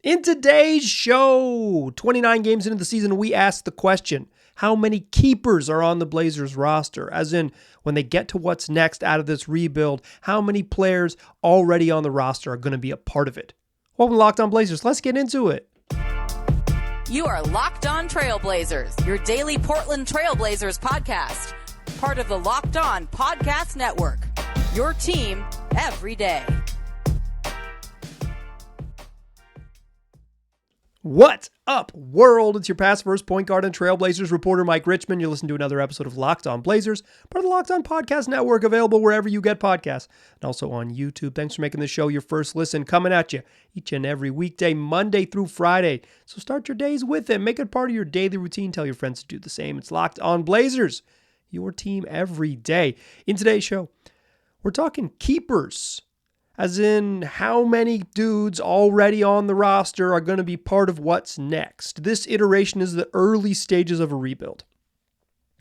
In today's show, 29 games into the season, we asked the question, how many keepers are on the Blazers roster? As in, when they get to what's next out of this rebuild, how many players already on the roster are going to be a part of it? Welcome to Locked On Blazers. Let's get into it. You are Locked On Trailblazers, your daily Portland Trailblazers podcast. Part of the Locked On Podcast Network, your team every day. What's up, world? It's your past first point guard and Trailblazers reporter, Mike Richmond. You're listening to another episode of Locked On Blazers, part of the Locked On Podcast Network, available wherever you get podcasts, and also on YouTube. Thanks for making this show your first listen, coming at you each and every weekday, Monday through Friday. So start your days with it. Make it part of your daily routine. Tell your friends to do the same. It's Locked On Blazers, your team every day. In today's show, we're talking keepers. As in, how many dudes already on the roster are going to be part of what's next? This iteration is the early stages of a rebuild.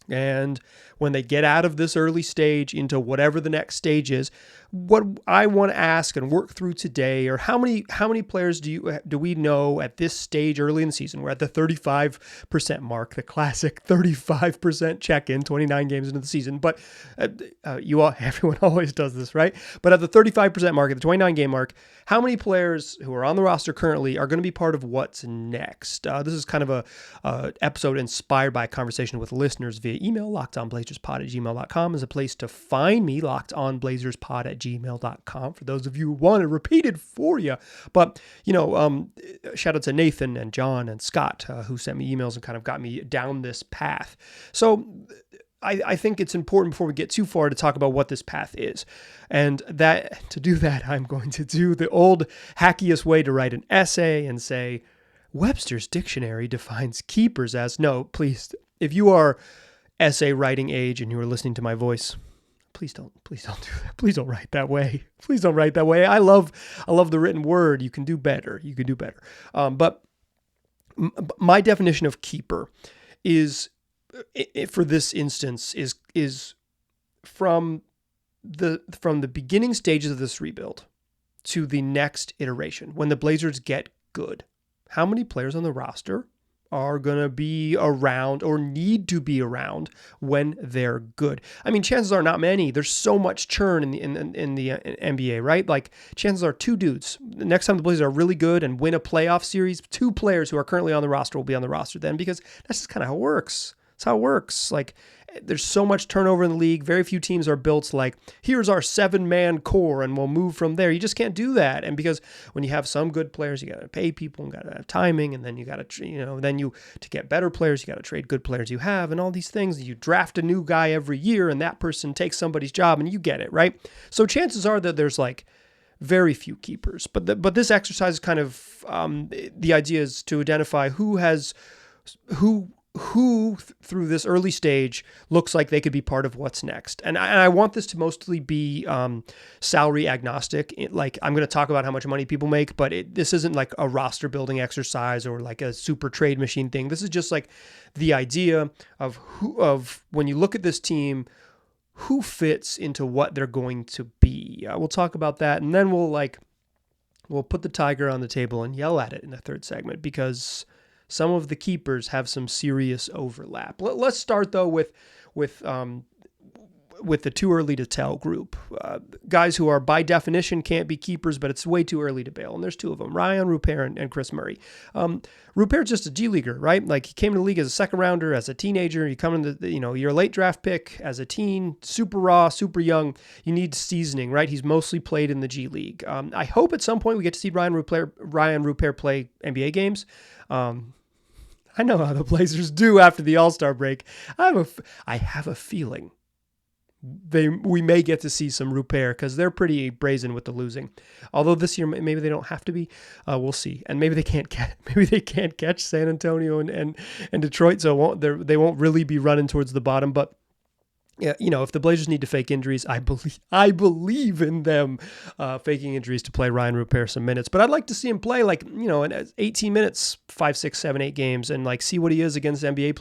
And when they get out of this early stage into whatever the next stage is, what I want to ask and work through today are how many players do we know at this stage early in the season? We're at the 35% mark, the classic 35% check-in, 29 games into the season. But everyone always does this, right? But at the 35% mark, at the 29 game mark, how many players who are on the roster currently are going to be part of what's next? This is kind of a episode inspired by a conversation with listeners via email. LockedOnBlazersPod@gmail.com is a place to find me. LockedOnBlazersPod@gmail.com for those of you who want it repeated for you. But, shout out to Nathan and John and Scott who sent me emails and kind of got me down this path. So I think it's important before we get too far to talk about what this path is. And to do that, I'm going to do the old hackiest way to write an essay and say, Webster's Dictionary defines keepers as, no, please, if you are essay writing age and you are listening to my voice, please don't do that. Please don't write that way. Please don't write that way. I love the written word. You can do better. But my definition of keeper is, for this instance, is from the beginning stages of this rebuild to the next iteration, when the Blazers get good. How many players on the roster are going to be around or need to be around when they're good? I mean, chances are not many. There's so much churn in the NBA, right? Like, chances are two dudes. The next time the Blazers are really good and win a playoff series, two players who are currently on the roster will be on the roster then, because that's just kind of how it works. That's how it works. Like, there's so much turnover in the league. Very few teams are built like, here's our 7-man core and we'll move from there. You just can't do that. And because when you have some good players, you got to pay people and got to have timing. And then you got to, to get better players, you got to trade good players you have and all these things. You draft a new guy every year and that person takes somebody's job and you get it, right? So chances are that there's like very few keepers. But this exercise is kind of, the idea is to identify who through this early stage looks like they could be part of what's next. And I want this to mostly be salary agnostic. Like, I'm going to talk about how much money people make, but this isn't like a roster building exercise or like a super trade machine thing. This is just like the idea of when you look at this team, who fits into what they're going to be. We'll talk about that, and then we'll put the tiger on the table and yell at it in the third segment, because some of the keepers have some serious overlap. Let's start though with the too early to tell group. Guys who are by definition can't be keepers, but it's way too early to bail. And there's two of them, Ryan Rupert and Chris Murray. Rupert's just a G leaguer, right? Like, he came to the league as a second rounder, as a teenager. You come into you're a late draft pick as a teen, super raw, super young. You need seasoning, right? He's mostly played in the G League. I hope at some point we get to see Ryan Rupert play NBA games. I know how the Blazers do after the All-Star break. I have a feeling we may get to see some Rupert, because they're pretty brazen with the losing. Although this year maybe they don't have to be. We'll see. And maybe they can't catch San Antonio and Detroit, so they won't really be running towards the bottom. But yeah, if the Blazers need to fake injuries, I believe in them faking injuries to play Ryan Rupert some minutes. But I'd like to see him play in 18 minutes, 5, 6, 7, 8 games, and see what he is against NBA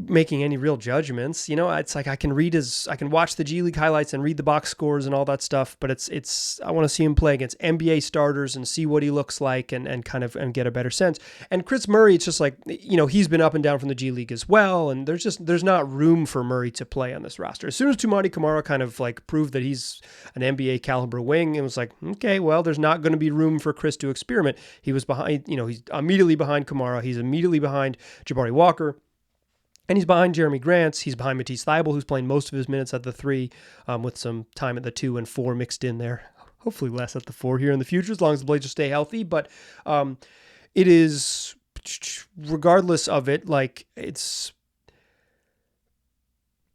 making any real judgments. It's like I can watch the G League highlights and read the box scores and all that stuff, but I want to see him play against NBA starters and see what he looks like and get a better sense. And Chris Murray, it's just like, he's been up and down from the G League as well, and there's not room for Murray to play on this roster. As soon as Toumani Camara kind of like proved that he's an NBA caliber wing, it was like, okay, well, there's not going to be room for Chris to experiment. He was behind, he's immediately behind Camara, he's immediately behind Jabari Walker. And he's behind Jeremy Grant. He's behind Matisse Thybulle, who's playing most of his minutes at the 3, with some time at the 2 and 4 mixed in there. Hopefully less at the 4 here in the future, as long as the Blazers stay healthy. But it is, regardless of it, like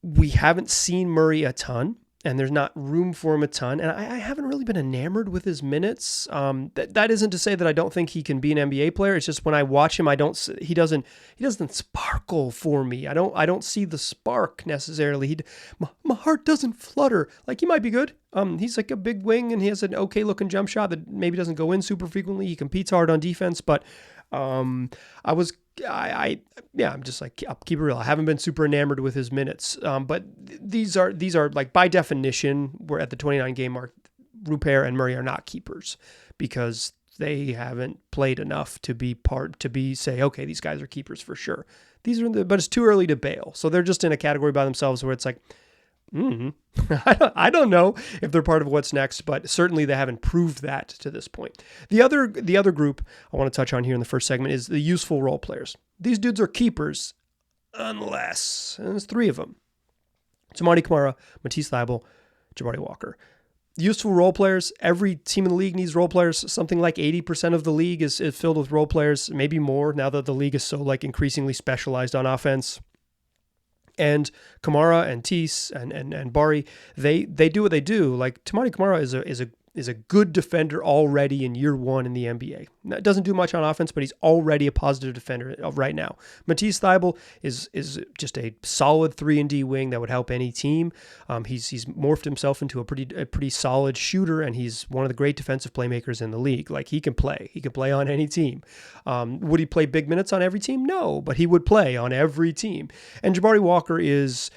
we haven't seen Murray a ton, and there's not room for him a ton. And I haven't really been enamored with his minutes. That isn't to say that I don't think he can be an NBA player. It's just when I watch him, he doesn't sparkle for me. I don't see the spark necessarily. My heart doesn't flutter. Like, he might be good. He's like a big wing, and he has an okay looking jump shot that maybe doesn't go in super frequently. He competes hard on defense, but I'm just like, I'll keep it real. I haven't been super enamored with his minutes. But these are like, by definition, we're at the 29 game mark. Rupert and Murray are not keepers because they haven't played enough to say, okay, these guys are keepers for sure. But it's too early to bail. So they're just in a category by themselves where it's like, I don't know if they're part of what's next, but certainly they haven't proved that to this point. The other group I want to touch on here in the first segment is the useful role players. These dudes are keepers unless, and there's 3 of them: Toumani Camara, Matisse Thybulle, Jabari Walker. Useful role players. Every team in the league needs role players. Something like 80% of the league is filled with role players, maybe more now that the league is so like increasingly specialized on offense. And Camara and Tease and Bari, they do what they do. Like, Toumani Camara is a good defender already in year 1 in the NBA. Doesn't do much on offense, but he's already a positive defender right now. Matisse Thybulle is just a solid 3-and-D wing that would help any team. He's morphed himself into a pretty solid shooter, and he's one of the great defensive playmakers in the league. Like, he can play on any team. Would he play big minutes on every team? No, but he would play on every team. And Jabari Walker is,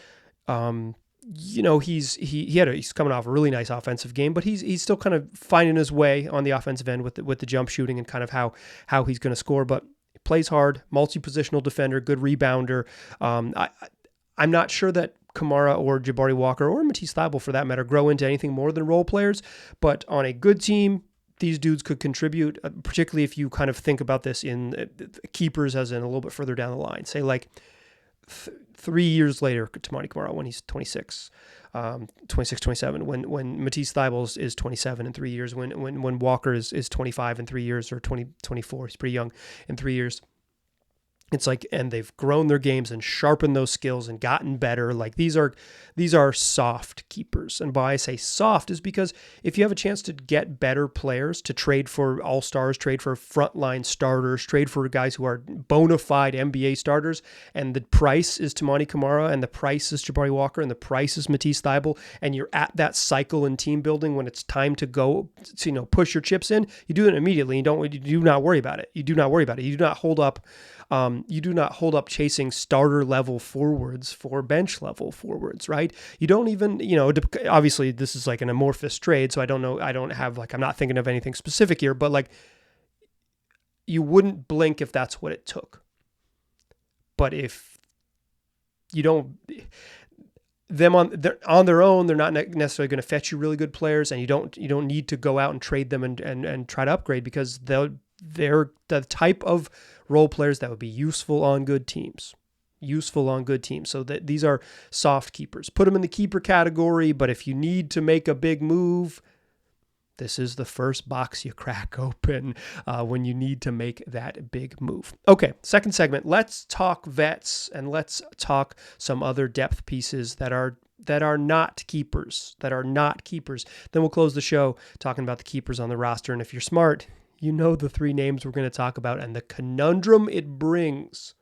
he's coming off a really nice offensive game, but he's still kind of finding his way on the offensive end with the jump shooting and kind of how he's going to score. But he plays hard, multi-positional defender, good rebounder. I'm not sure that Camara or Jabari Walker or Matisse Thybulle, for that matter, grow into anything more than role players. But on a good team, these dudes could contribute, particularly if you kind of think about this in keepers as in a little bit further down the line. Say like 3 years later, Toumani Camara, when he's 26, 27, when Matisse Thybulle is 27 in 3 years, when Walker is 25 in 3 years, or 24, he's pretty young in 3 years. It's like, and they've grown their games and sharpened those skills and gotten better. Like, these are soft keepers. And why I say soft is because if you have a chance to get better players, to trade for all-stars, trade for frontline starters, trade for guys who are bona fide NBA starters, and the price is Toumani Camara, and the price is Jabari Walker, and the price is Matisse Thybulle, and you're at that cycle in team building when it's time to go, to, push your chips in, you do it immediately. You do not worry about it. You do not worry about it. You do not hold up. You do not hold up chasing starter level forwards for bench level forwards, right? You don't even, obviously this is like an amorphous trade, so I don't know. I'm not thinking of anything specific here, but like, you wouldn't blink if that's what it took. But if you don't, them on their own, they're not necessarily going to fetch you really good players, and you don't need to go out and trade them and try to upgrade, because they're the type of role players that would be useful on good teams. So that these are soft keepers. Put them in the keeper category, but if you need to make a big move, this is the first box you crack open when you need to make that big move. Okay, second segment. Let's talk vets, and let's talk some other depth pieces that are not keepers. Then we'll close the show talking about the keepers on the roster. And if you're smart, you know the 3 names we're going to talk about and the conundrum it brings.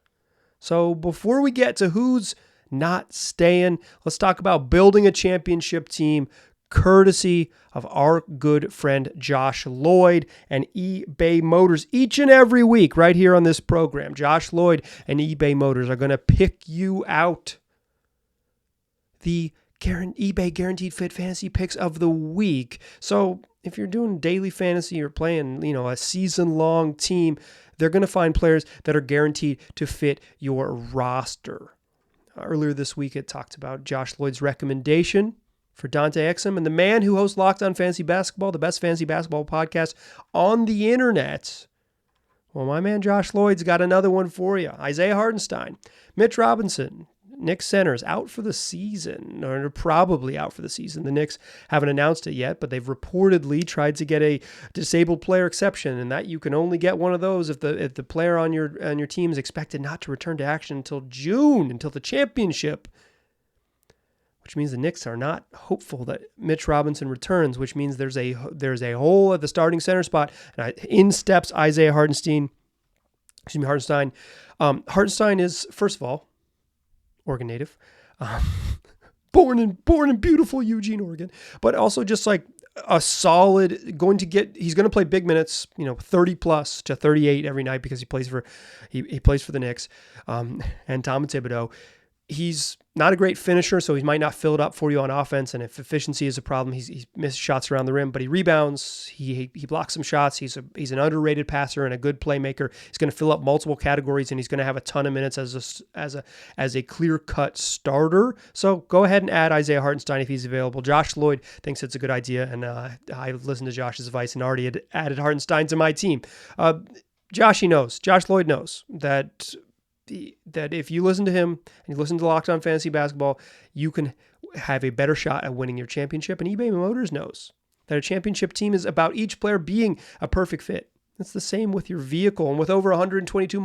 So before we get to who's not staying, let's talk about building a championship team, courtesy of our good friend Josh Lloyd and eBay Motors each and every week right here on this program. Josh Lloyd and eBay Motors are going to pick you out the eBay Guaranteed Fit Fantasy Picks of the week. So if you're doing daily fantasy or playing, a season-long team, they're going to find players that are guaranteed to fit your roster. Earlier this week, it talked about Josh Lloyd's recommendation for Dante Exum and the man who hosts Locked On Fantasy Basketball, the best fantasy basketball podcast on the internet. Well, my man Josh Lloyd's got another one for you. Isaiah Hartenstein, Mitch Robinson, Knicks centers out for the season, or probably out for the season. The Knicks haven't announced it yet, but they've reportedly tried to get a disabled player exception, and that you can only get one of those if the player on your team is expected not to return to action until June, until the championship. Which means the Knicks are not hopeful that Mitch Robinson returns, which means there's a hole at the starting center spot. And in steps Isaiah Hartenstein. Hartenstein is, first of all, Oregon native, born in beautiful Eugene, Oregon, but also just like a solid he's going to play big minutes, 30 plus to 38 every night because he plays for the Knicks, and Tom Thibodeau. He's not a great finisher, so he might not fill it up for you on offense. And if efficiency is a problem, he misses shots around the rim, but he rebounds. He blocks some shots. He's an underrated passer and a good playmaker. He's going to fill up multiple categories, and he's going to have a ton of minutes as a clear-cut starter. So go ahead and add Isaiah Hartenstein if he's available. Josh Lloyd thinks it's a good idea, and I listened to Josh's advice and already had added Hartenstein to my team. Josh Lloyd knows that if you listen to him and you listen to Locked On Fantasy Basketball, you can have a better shot at winning your championship. And eBay Motors knows that a championship team is about each player being a perfect fit. It's the same with your vehicle. And with over 122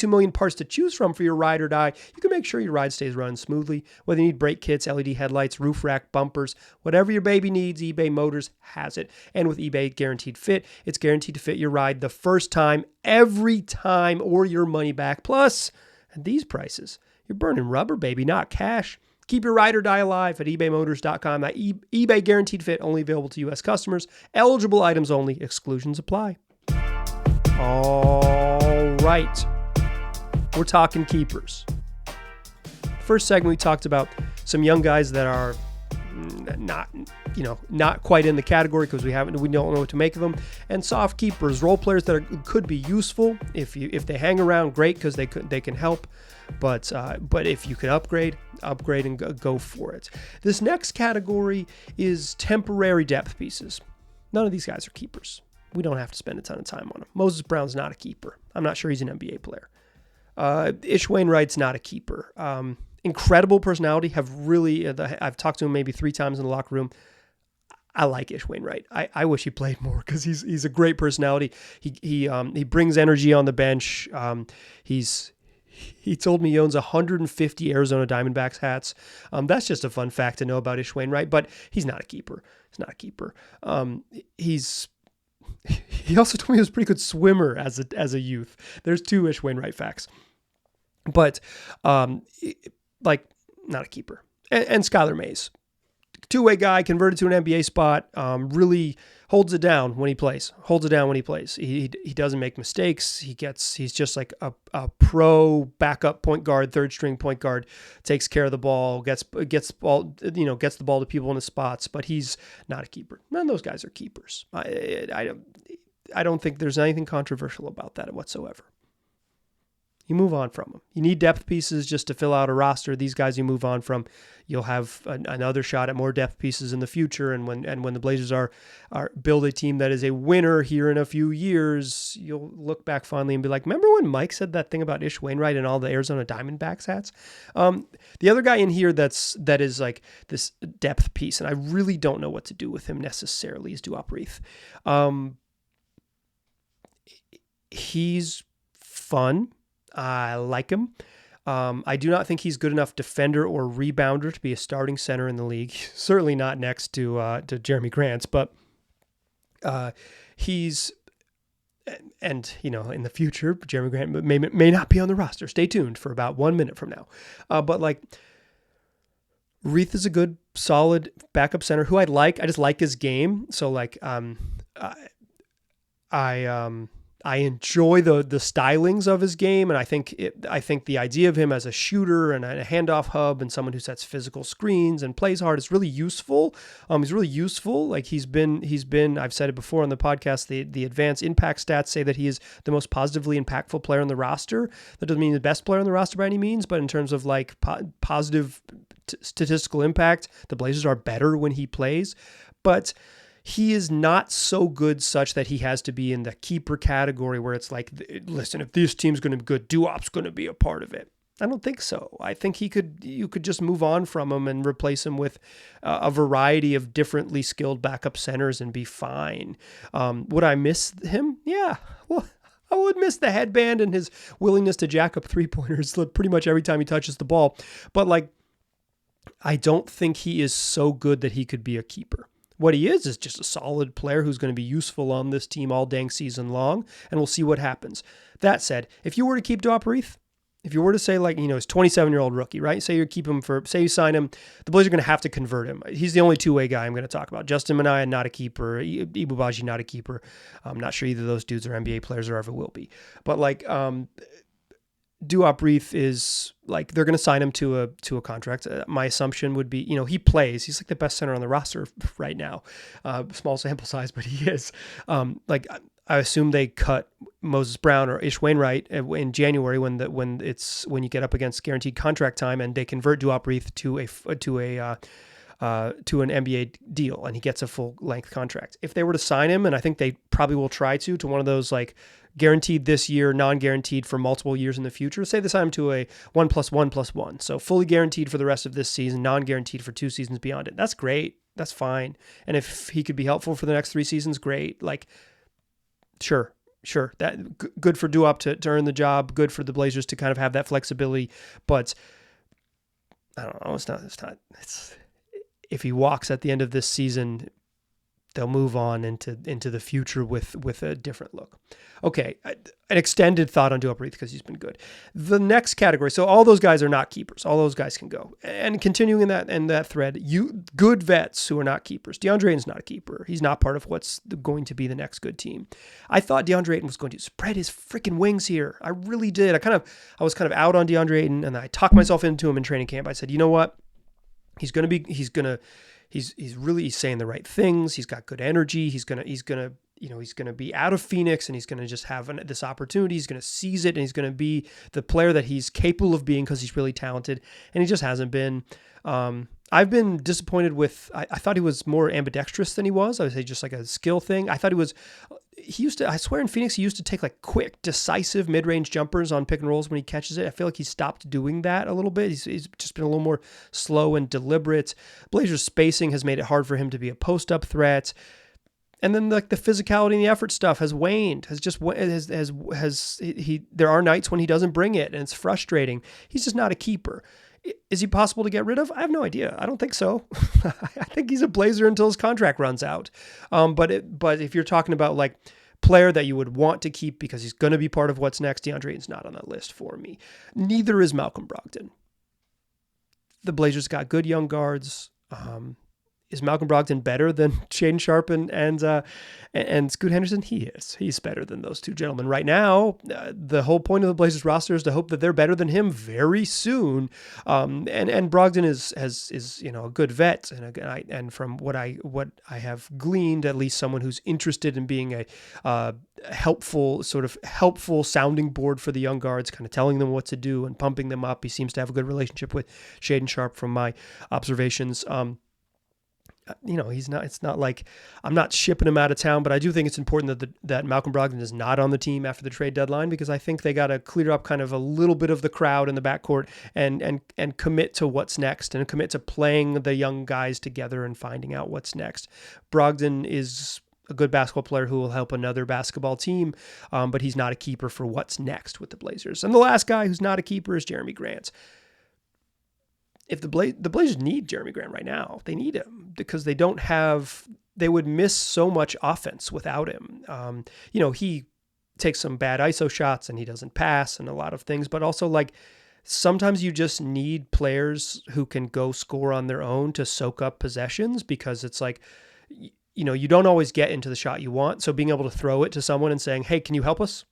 million parts to choose from for your ride or die, you can make sure your ride stays running smoothly. Whether you need brake kits, LED headlights, roof rack, bumpers, whatever your baby needs, eBay Motors has it. And with eBay Guaranteed Fit, it's guaranteed to fit your ride the first time, every time, or your money back. Plus, at these prices, you're burning rubber, baby, not cash. Keep your ride or die alive at ebaymotors.com. That eBay Guaranteed Fit, only available to U.S. customers. Eligible items only. Exclusions apply. All right. We're talking keepers. First segment, we talked about some young guys that are not quite in the category because we don't know what to make of them, and soft keepers, role players that could be useful if they hang around, great, because they can help. But if you could upgrade and go for it. This next category is temporary depth pieces. None of these guys are keepers. We don't have to spend a ton of time on them. Moses Brown's not a keeper. I'm not sure he's an NBA player. Ish Wainwright's not a keeper. Incredible personality. I've talked to him maybe 3 times in the locker room. I like Ish Wainwright. I wish he played more because he's a great personality. He brings energy on the bench. He told me he owns 150 Arizona Diamondbacks hats. That's just a fun fact to know about Ish Wainwright, but he's not a keeper. He also told me he was a pretty good swimmer as a youth. There's 2 Ish Wainwright facts, but not a keeper. And Skylar Mays, 2-way guy, converted to an NBA spot, really holds it down when he plays. He doesn't make mistakes. He's just like a pro backup point guard, third string point guard, takes care of the ball, gets the ball to people in the spots, but he's not a keeper. None of those guys are keepers. I don't think there's anything controversial about that whatsoever. You move on from them. You need depth pieces just to fill out a roster. These guys you move on from, you'll have another shot at more depth pieces in the future. And when the Blazers are build a team that is a winner here in a few years, you'll look back fondly and be like, remember when Mike said that thing about Ish Wainwright and all the Arizona Diamondbacks hats? The other guy in here that is like this depth piece, and I really don't know what to do with him necessarily, is Duop Reath. He's fun. I like him. I do not think he's good enough defender or rebounder to be a starting center in the league. Certainly not next to Jeremy Grant, but he's, and in the future, Jeremy Grant may not be on the roster. Stay tuned for about 1 minute from now. But Reath is a good solid backup center who I like. I just like his game. So like, I enjoy the stylings of his game, and I think the idea of him as a shooter and a handoff hub and someone who sets physical screens and plays hard is really useful. He's really useful. Like he's been. I've said it before on the podcast. The advanced impact stats say that he is the most positively impactful player on the roster. That doesn't mean the best player on the roster by any means, but in terms of like positive statistical impact, the Blazers are better when he plays, but he is not so good such that he has to be in the keeper category where it's like, listen, if this team's going to be good, Duop's going to be a part of it. I don't think so. I think you could just move on from him and replace him with a variety of differently skilled backup centers and be fine. Would I miss him? Yeah. Well, I would miss the headband and his willingness to jack up 3-pointers pretty much every time he touches the ball. But like, I don't think he is so good that he could be a keeper. What he is just a solid player who's going to be useful on this team all dang season long, and we'll see what happens. That said, if you were to keep Duop Reath, if you were to say like, he's 27-year-old rookie, right? Say you sign him, the Blazers are going to have to convert him. He's the only two-way guy I'm going to talk about. Justin Minaya, not a keeper. Ibubaji, not a keeper. I'm not sure either of those dudes are NBA players or ever will be. But like, Duop Reath is like, they're going to sign him to a contract. My assumption would be, he plays. He's like the best center on the roster right now. Small sample size, but he is. Like I assume they cut Moses Brown or Ish Wainwright in January when you get up against guaranteed contract time, and they convert Duop Reath to an NBA deal, and he gets a full length contract. If they were to sign him, and I think they probably will try to one of those like guaranteed this year, non-guaranteed for multiple years in the future. Say they sign him to a 1+1+1. So fully guaranteed for the rest of this season, non-guaranteed for 2 seasons beyond it. That's great. That's fine. And if he could be helpful for the next 3 seasons, great. Like, sure. That good for Duop to earn the job. Good for the Blazers to kind of have that flexibility. But I don't know. It's not. If he walks at the end of this season, they'll move on into the future with a different look. Okay, an extended thought on Duop Reath because he's been good. The next category, so all those guys are not keepers. All those guys can go. And continuing in that thread, good vets who are not keepers. DeAndre Ayton's not a keeper. He's not part of what's going to be the next good team. I thought DeAndre Ayton was going to spread his freaking wings here. I really did. I was kind of out on DeAndre Ayton, and I talked myself into him in training camp. I said, you know what? He's really saying the right things. He's got good energy. He's gonna be out of Phoenix, and he's gonna just have this opportunity. He's gonna seize it, and he's gonna be the player that he's capable of being because he's really talented. And he just hasn't been. I've been disappointed with. I thought he was more ambidextrous than he was. I would say just like a skill thing. I thought he was. I swear in Phoenix, he used to take like quick, decisive mid-range jumpers on pick and rolls when he catches it. I feel like he stopped doing that a little bit. He's just been a little more slow and deliberate. Blazers spacing has made it hard for him to be a post-up threat. And then like the physicality and the effort stuff has waned. There are nights when he doesn't bring it, and it's frustrating. He's just not a keeper. Is he possible to get rid of? I have no idea. I don't think so. I think he's a Blazer until his contract runs out. But if you're talking about like player that you would want to keep because he's going to be part of what's next, DeAndre Ayton's not on that list for me. Neither is Malcolm Brogdon. The Blazers got good young guards. Is Malcolm Brogdon better than Shaedon Sharpe and Scoot Henderson? He is. He's better than those two gentlemen right now. The whole point of the Blazers roster is to hope that they're better than him very soon. And Brogdon is a good vet, and from what I have gleaned, at least someone who's interested in being a helpful sounding board for the young guards, kind of telling them what to do and pumping them up. He seems to have a good relationship with Shaedon Sharpe from my observations. It's not like I'm not shipping him out of town, but I do think it's important that Malcolm Brogdon is not on the team after the trade deadline, because I think they got to clear up kind of a little bit of the crowd in the backcourt and commit to what's next and commit to playing the young guys together and finding out what's next. Brogdon is a good basketball player who will help another basketball team, but he's not a keeper for what's next with the Blazers. And the last guy who's not a keeper is Jeremy Grant. If the Blazers need Jeremy Grant right now, they need him because they would miss so much offense without him. He takes some bad ISO shots and he doesn't pass and a lot of things, but also like sometimes you just need players who can go score on their own to soak up possessions, because it's like, you don't always get into the shot you want. So being able to throw it to someone and saying, hey, can you help us?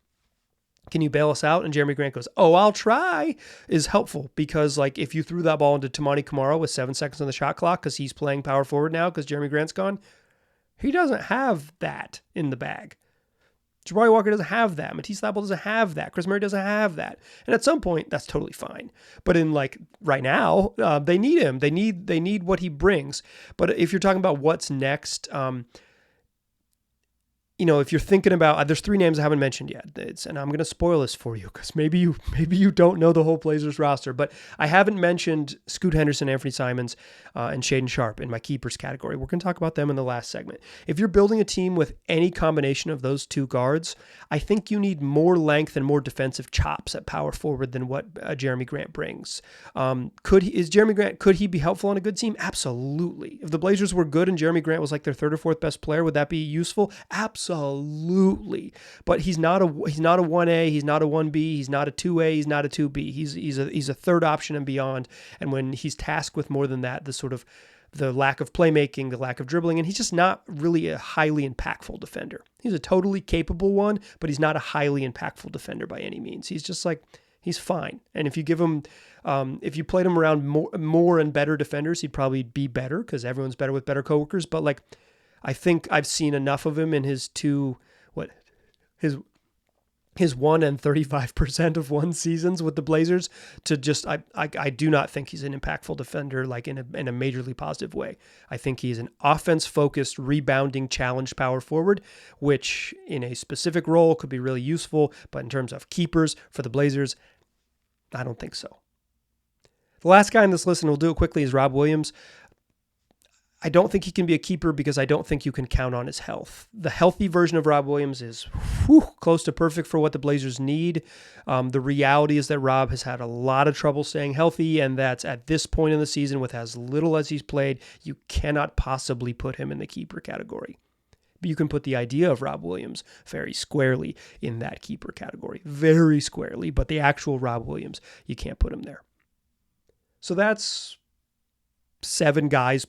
Can you bail us out? And Jeremy Grant goes, oh, I'll try, is helpful, because like if you threw that ball into Tamani Kamara with 7 seconds on the shot clock because he's playing power forward now because Jeremy Grant's gone, he doesn't have that in the bag. Jabari Walker doesn't have that. Matisse Thybulle doesn't have that. Chris Murray doesn't have that. And at some point, that's totally fine. But in like right now, they need him. They need what he brings. But if you're talking about what's next, if you're thinking about, there's 3 names I haven't mentioned yet. And I'm going to spoil this for you because maybe you don't know the whole Blazers roster, but I haven't mentioned Scoot Henderson, Anthony Simons, and Shaedon Sharpe in my keepers category. We're going to talk about them in the last segment. If you're building a team with any combination of those 2 guards, I think you need more length and more defensive chops at power forward than what Jeremy Grant brings. Could he be helpful on a good team? Absolutely. If the Blazers were good and Jeremy Grant was like their 3rd or 4th best player, would that be useful? Absolutely. But he's not a 1A, he's not a 1B, he's not a 2A, he's not a 2B. He's a 3rd option and beyond. And when he's tasked with more than that, the lack of playmaking, the lack of dribbling, and he's just not really a highly impactful defender. He's a totally capable one, but he's not a highly impactful defender by any means. He's just like, he's fine. And if you give him, if you played him around more and better defenders, he'd probably be better because everyone's better with better coworkers. But like, I think I've seen enough of him in his 1 and 35% of 1 seasons with the Blazers to just, I do not think he's an impactful defender like in a majorly positive way. I think he's an offense-focused, rebounding, challenge power forward, which in a specific role could be really useful, but in terms of keepers for the Blazers, I don't think so. The last guy on this list, and we'll do it quickly, is Rob Williams. I don't think he can be a keeper because I don't think you can count on his health. The healthy version of Rob Williams is close to perfect for what the Blazers need. The reality is that Rob has had a lot of trouble staying healthy, and that's at this point in the season with as little as he's played, you cannot possibly put him in the keeper category. But you can put the idea of Rob Williams very squarely in that keeper category. Very squarely, but the actual Rob Williams, you can't put him there. So that's 7 players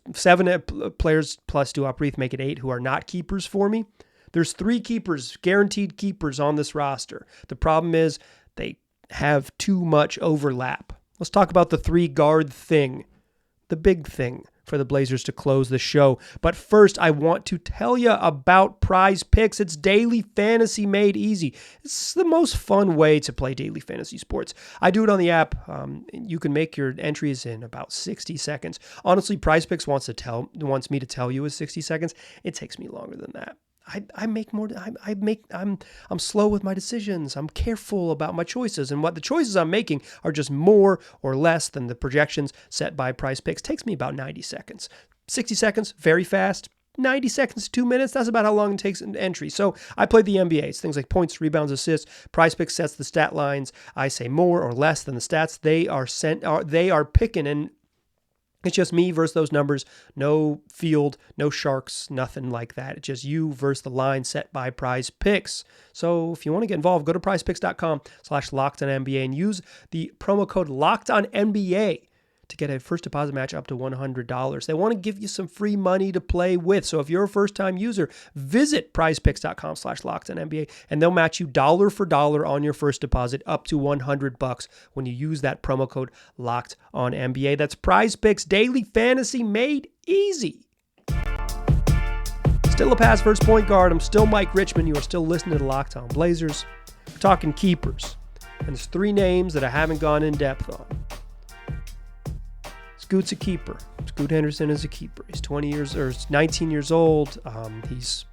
plus Duop Reath make it 8 who are not keepers for me. There's 3 keepers, guaranteed keepers on this roster. The problem is they have too much overlap. Let's talk about the 3 guard thing, the big thing for the Blazers to close the show. But first, I want to tell you about PrizePicks. It's daily fantasy made easy. It's the most fun way to play daily fantasy sports. I do it on the app. You can make your entries in about 60 seconds. Honestly, PrizePicks wants me to tell you in 60 seconds. It takes me longer than that. I'm slow with my decisions. I'm careful about my choices, and what the choices I'm making are just more or less than the projections set by PrizePicks. Takes me about 90 seconds. 60 seconds, very fast. 90 seconds, 2 minutes, that's about how long it takes an entry. So I played the NBA. It's things like points, rebounds, assists. PrizePicks sets the stat lines. I say more or less than the stats they are picking, and it's just me versus those numbers. No field, no sharks, nothing like that. It's just you versus the line set by PrizePicks. So if you want to get involved, go to prizepicks.com/LockedOnNBA and use the promo code LockedOnNBA to get a first deposit match up to $100. They want to give you some free money to play with. So if you're a first-time user, visit prizepicks.com/LockedOnNBA and they'll match you dollar for dollar on your first deposit up to $100 when you use that promo code LockedOnNBA. That's PrizePicks Daily Fantasy made easy. Still a pass first point guard. I'm still Mike Richmond. You are still listening to Locked On Blazers. We're talking keepers. And there's 3 names that I haven't gone in depth on. Scoot's a keeper. Scoot Henderson is a keeper. He's 19 years old. He's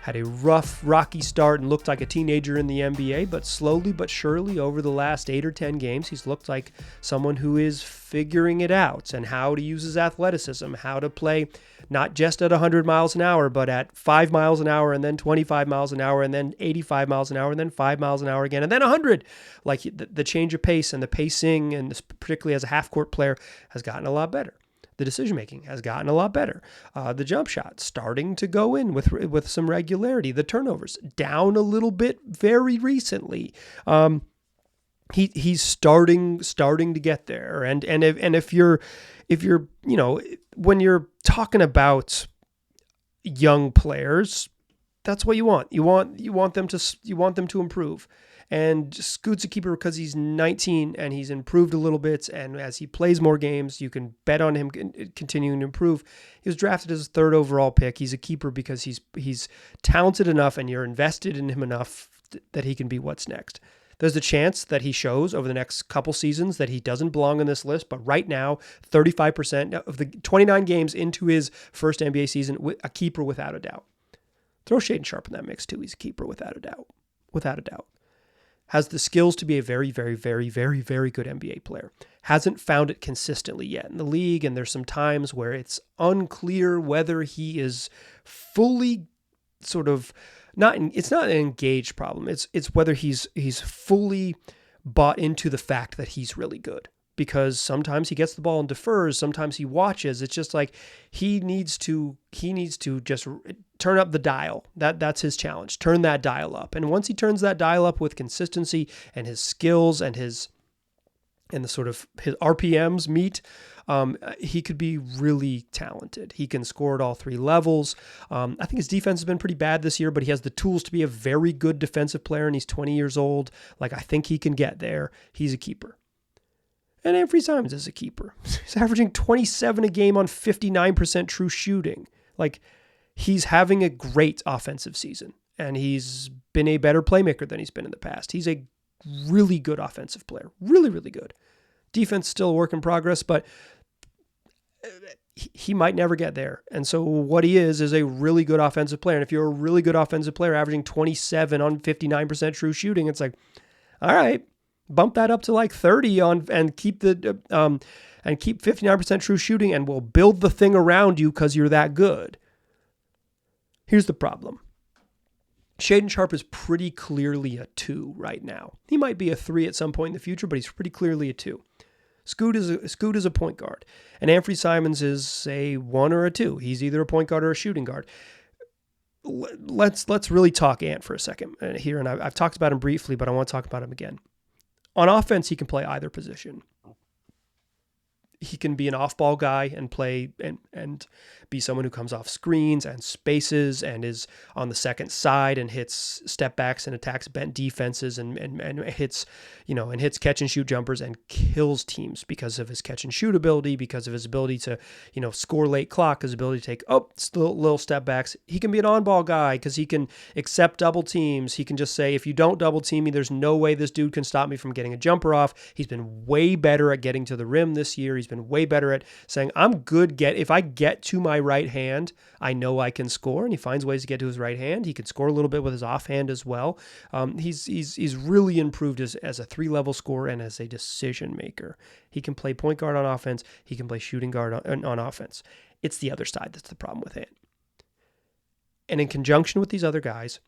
had a rough, rocky start and looked like a teenager in the NBA, but slowly but surely over the last 8 or 10 games, he's looked like someone who is figuring it out and how to use his athleticism, how to play not just at 100 miles an hour, but at 5 miles an hour and then 25 miles an hour and then 85 miles an hour and then 5 miles an hour again and then 100. Like the change of pace and the pacing, and particularly as a half-court player, has gotten a lot better. The decision-making has gotten a lot better. The jump shot starting to go in with some regularity. The turnovers down a little bit very recently. he's starting to get there. And if you're when you're talking about young players, that's what you want. You want them to improve. And Scoot's a keeper because he's 19 and he's improved a little bit. And as he plays more games, you can bet on him continuing to improve. He was drafted as a 3rd overall pick. He's a keeper because he's talented enough and you're invested in him enough that he can be what's next. There's a chance that he shows over the next couple seasons that he doesn't belong on this list, but right now, 35% of the 29 games into his first NBA season, a keeper without a doubt. Throw Shaedon Sharpe in that mix too. He's a keeper without a doubt. Without a doubt. Has the skills to be a very, very, very, very, very good NBA player. Hasn't found it consistently yet in the league, and there's some times where it's unclear whether he is fully sort of it's not an engaged problem. It's whether he's fully bought into the fact that he's really good. Because sometimes he gets the ball and defers, sometimes he watches. It's just like he needs to just turn up the dial. That's his challenge. Turn that dial up. And once he turns that dial up with consistency and his skills and the sort of his RPMs meet, he could be really talented. He can score at all 3 levels. I think his defense has been pretty bad this year, but he has the tools to be a very good defensive player, and he's 20 years old. Like, I think he can get there. He's a keeper. And Anfernee Simons is a keeper. He's averaging 27 a game on 59% true shooting. Like, he's having a great offensive season, and he's been a better playmaker than he's been in the past. He's a really good offensive player. Really, really good. Defense still a work in progress, but he might never get there. And so what he is a really good offensive player. And if you're a really good offensive player averaging 27 on 59% true shooting, it's like, all right, bump that up to like 30 and keep 59% true shooting, and we'll build the thing around you because you're that good. Here's the problem. Shaedon Sharpe is pretty clearly a 2 right now. He might be a 3 at some point in the future, but he's pretty clearly a 2. Scoot is a point guard, and Anfernee Simons is a 1 or a 2. He's either a point guard or a shooting guard. Let's really talk Ant for a second here, and I've talked about him briefly, but I want to talk about him again. On offense, he can play either position. He can be an off-ball guy and play and be someone who comes off screens and spaces and is on the second side and hits step backs and attacks bent defenses and hits catch and shoot jumpers and kills teams because of his catch and shoot ability, because of his ability to, score late clock, his ability to take little step backs. He can be an on-ball guy because he can accept double teams. He can just say, if you don't double team me, there's no way this dude can stop me from getting a jumper off. He's been way better at getting to the rim this year. He's been way better at saying, I'm good. If I get to my right hand, I know I can score, and he finds ways to get to his right hand. He can score a little bit with his offhand as well. He's really improved as a 3-level scorer and as a decision maker. He can play point guard on offense. He can play shooting guard on offense. It's the other side that's the problem with Ant. And in conjunction with these other guys,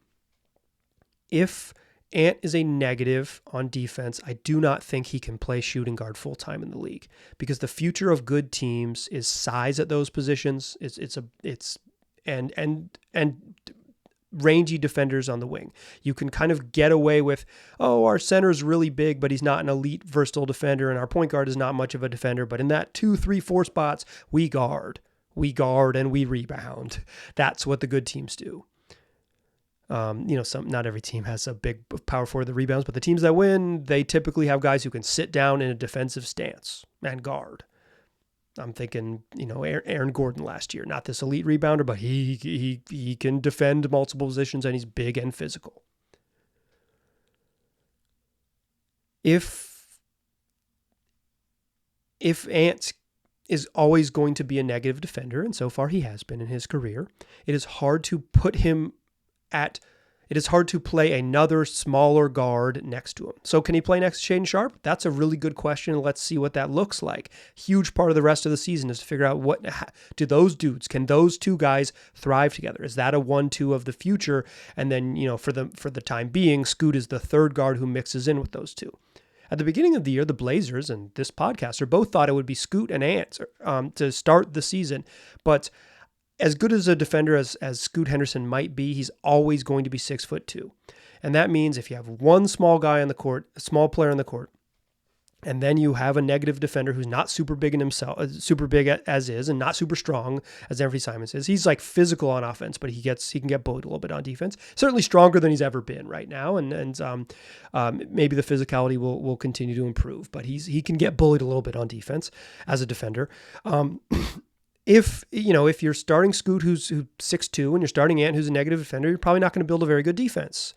if Ant is a negative on defense, I do not think he can play shooting guard full-time in the league, because the future of good teams is size at those positions. It's rangy defenders on the wing. You can kind of get away with, our center's really big, but he's not an elite versatile defender, and our point guard is not much of a defender, but in that 2, 3, 4 spots, we guard and we rebound. That's what the good teams do. Not every team has a big power forward that rebounds, but the teams that win, they typically have guys who can sit down in a defensive stance and guard. I'm thinking, Aaron Gordon last year, not this elite rebounder, but he can defend multiple positions, and he's big and physical. If Ant is always going to be a negative defender, and so far he has been in his career, it is hard to play another smaller guard next to him. So can he play next to Shaedon Sharpe? That's a really good question. Let's see what that looks like. Huge part of the rest of the season is to figure out can those two guys thrive together? Is that a 1-2 of the future? And then, for the time being, Scoot is the third guard who mixes in with those two. At the beginning of the year, the Blazers and this podcaster both thought it would be Scoot and Ant to start the season, but as good as a defender as Scoot Henderson might be, he's always going to be 6'2". And that means if you have one small guy on the court, a small player on the court, and then you have a negative defender who's not super big in himself, super big as is, and not super strong as Anthony Simons is. He's like physical on offense, but he can get bullied a little bit on defense. Certainly stronger than he's ever been right now, and maybe the physicality will continue to improve. But he can get bullied a little bit on defense as a defender. If you're starting Scoot who's 6'2", and you're starting Ant who's a negative defender, you're probably not going to build a very good defense.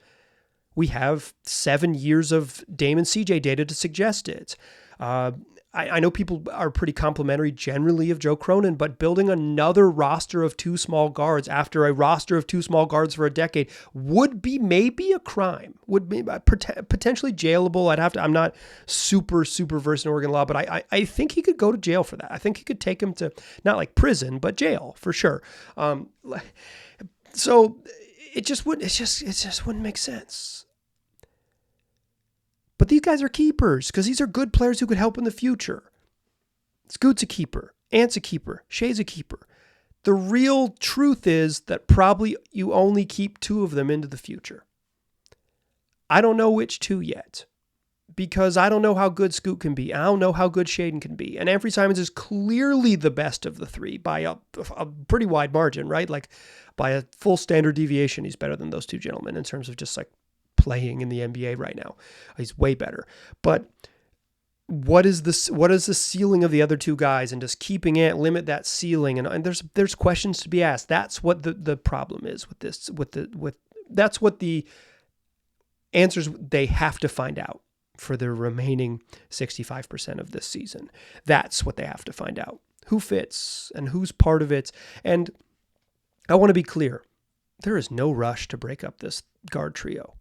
We have 7 years of Dame and CJ data to suggest it. I know people are pretty complimentary generally of Joe Cronin, but building another roster of 2 small guards after a roster of 2 small guards for a decade would be maybe a crime, would be potentially jailable. I'm not super versed in Oregon law, but I think he could go to jail for that. I think he could take him to not like prison, but jail for sure. So it just wouldn't make sense. But these guys are keepers because these are good players who could help in the future. Scoot's a keeper. Ant's a keeper. Shea's a keeper. The real truth is that probably you only keep 2 of them into the future. I don't know which 2 yet because I don't know how good Scoot can be. I don't know how good Shaedon can be. And Anthony Simons is clearly the best of the 3 by a pretty wide margin, right? Like by a full standard deviation, he's better than those 2 gentlemen in terms of just like playing in the NBA right now. He's way better. But what is the ceiling of the other 2 guys, and does keeping Ant limit that ceiling? And there's questions to be asked. That's what the problem is with this. That's what the answers they have to find out for the remaining 65% of this season. That's what they have to find out. Who fits and who's part of it. And I want to be clear. There is no rush to break up this guard trio.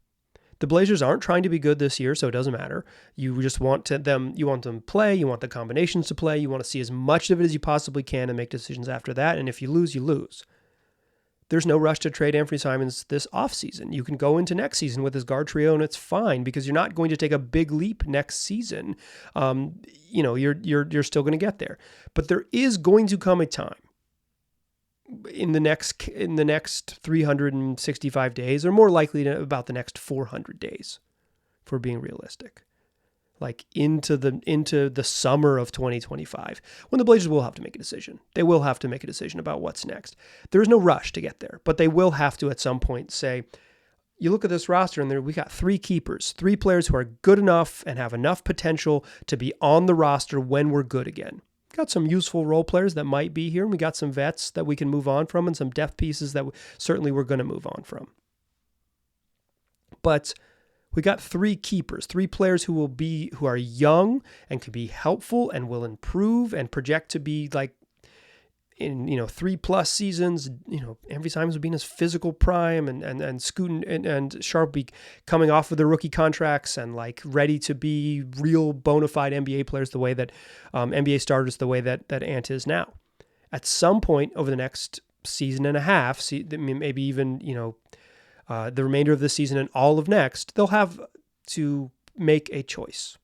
The Blazers aren't trying to be good this year, so it doesn't matter. You just want them to play. You want the combinations to play. You want to see as much of it as you possibly can and make decisions after that. And if you lose, you lose. There's no rush to trade Anthony Simons this offseason. You can go into next season with his guard trio, and it's fine because you're not going to take a big leap next season. You're still going to get there. But there is going to come a time in the next 365 days, or more likely about the next 400 days, if we're being realistic, like into the summer of 2025, when the Blazers will have to make a decision. They will have to make a decision about what's next. There is no rush to get there, but they will have to at some point say, you look at this roster and we got 3 keepers, 3 players who are good enough and have enough potential to be on the roster when we're good again. Got some useful role players that might be here, and we got some vets that we can move on from, and some depth pieces that certainly we're going to move on from. But we got 3 keepers, 3 players who are young and can be helpful and will improve and project to be like in 3+ seasons. Anthony Simons will be in his physical prime, and Scoot and Sharp be coming off of their rookie contracts and like ready to be real bona fide NBA players the way that NBA starters the way that Ant is now. At some point over the next season and a half, maybe even the remainder of this season and all of next, they'll have to make a choice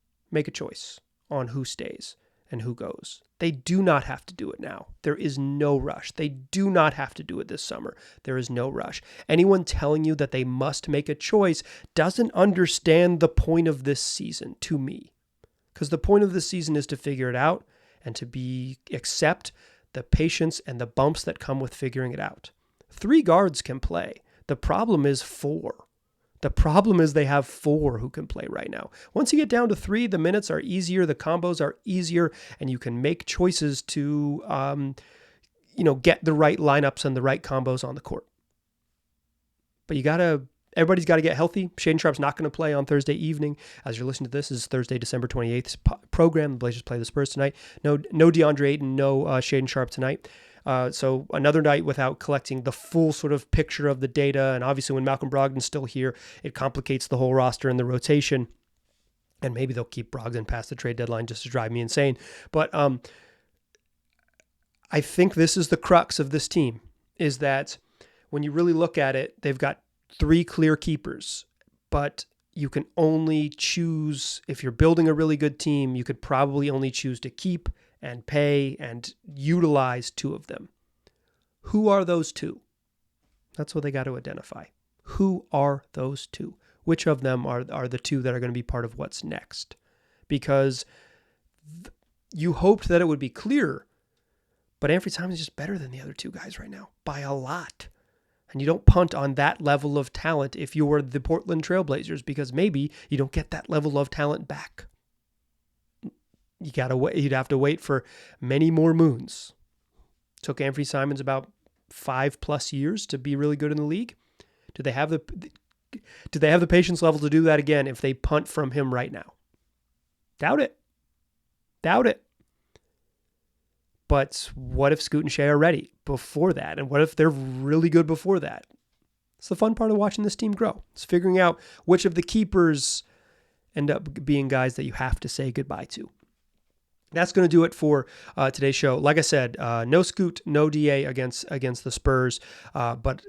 on who stays and who goes. They do not have to do it now. There is no rush. They do not have to do it this summer. There is no rush. Anyone telling you that they must make a choice doesn't understand the point of this season, to me. Because the point of this season is to figure it out and to accept the patience and the bumps that come with figuring it out. 3 guards can play. The problem is 4. The problem is they have 4 who can play right now. Once you get down to 3, the minutes are easier, the combos are easier, and you can make choices to, get the right lineups and the right combos on the court. But everybody's got to get healthy. Shaedon Sharp's not going to play on Thursday evening. As you're listening to this is Thursday, December 28th program. The Blazers play the Spurs tonight. No DeAndre Ayton, no Shaedon Sharp tonight. So another night without collecting the full sort of picture of the data. And obviously when Malcolm Brogdon's still here, it complicates the whole roster and the rotation. And maybe they'll keep Brogdon past the trade deadline just to drive me insane. But I think this is the crux of this team, is that when you really look at it, they've got 3 clear keepers, but you can only choose, if you're building a really good team, you could probably only choose to keep and pay and utilize 2 of them. Who are those 2? That's what they got to identify. Who are those 2? which of them are the two that are going to be part of what's next. Because you hoped that it would be clear, but Anfernee Simons is just better than the other two guys right now by a lot. And you don't punt on that level of talent if you were the Portland Trailblazers, because maybe you don't get that level of talent back. You'd have to wait for many more moons. Took Anfernee Simons about 5+ years to be really good in the league. Do they have the patience level to do that again if they punt from him right now? Doubt it. But what if Scoot and Shea are ready before that? And what if they're really good before that? It's the fun part of watching this team grow. It's figuring out which of the keepers end up being guys that you have to say goodbye to. That's going to do it for today's show. Like I said, no Scoot, no DA against the Spurs, but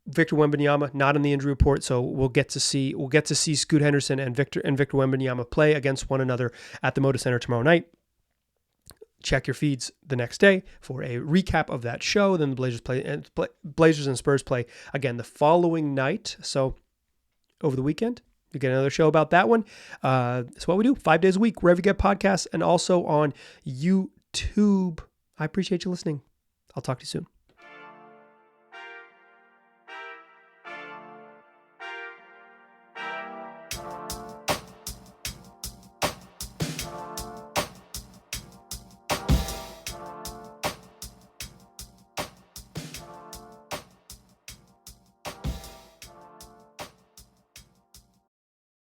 Victor Wembanyama not in the injury report, so we'll get to see Scoot Henderson and Victor Wembanyama play against one another at the Moda Center tomorrow night. Check your feeds the next day for a recap of that show. Then the Blazers and Spurs play again the following night. So over the weekend, you get another show about that one. That's what we do 5 days a week, wherever you get podcasts, and also on YouTube. I appreciate you listening. I'll talk to you soon.